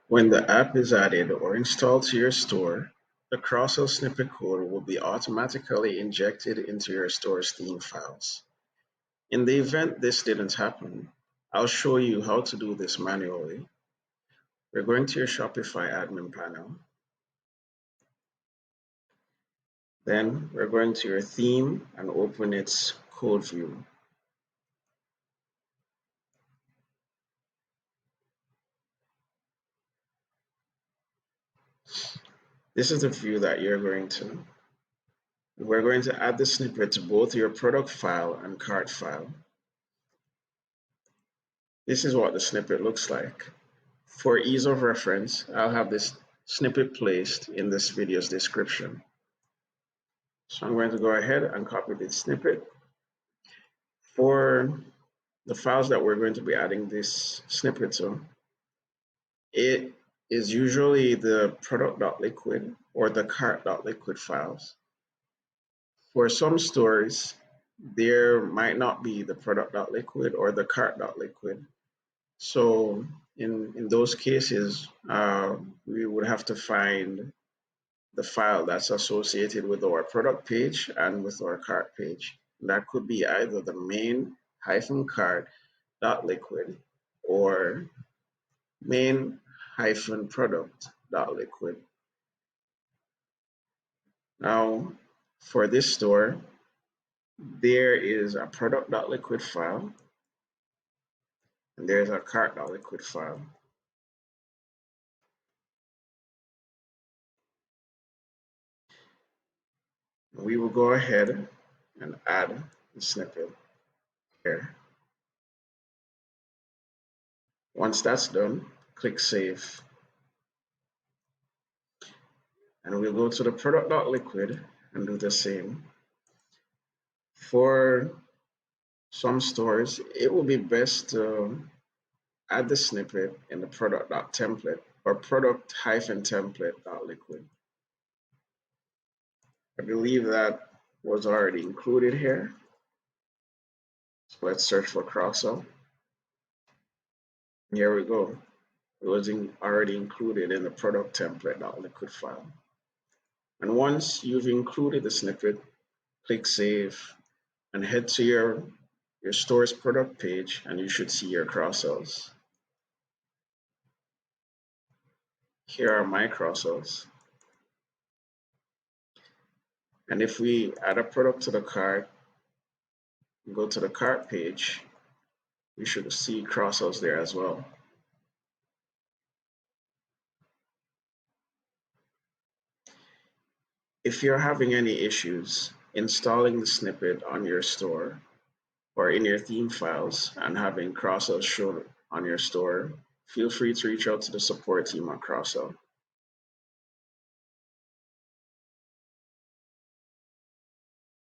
When the app is added or installed to your store, the cross-sell snippet code will be automatically injected into your store's theme files. In the event this didn't happen, I'll show you how to do this manually. We're going to your Shopify admin panel. Then we're going to your theme and open its code view. This is the view that we're going to add the snippet to both your product file and cart file. This is what the snippet looks like. For ease of reference, I'll have this snippet placed in this video's description. So I'm going to go ahead and copy this snippet. For the files that we're going to be adding this snippet to, it is usually the product.liquid or the cart.liquid files. For some stores, there might not be the product.liquid or the cart.liquid. So in those cases, we would have to find the file that's associated with our product page and with our cart page. That could be either the main-cart.liquid or main-product.liquid. Now, for this store, there is a product.liquid file and there's a cart.liquid file. We will go ahead and add the snippet here. Once that's done, click Save. And we'll go to the product.liquid and do the same. For some stores, it will be best to add the snippet in the product.template or product-template.liquid. I believe that was already included here. So let's search for cross-sell. Here we go. It was already included in the product-template.liquid file. And once you've included the snippet, click Save and head to your store's product page and you should see your cross-sells. Here are my cross-sells. And if we add a product to the cart, go to the cart page, you should see cross-sells there as well. If you're having any issues installing the snippet on your store or in your theme files and having cross-sells shown on your store, feel free to reach out to the support team at Cross-Sell.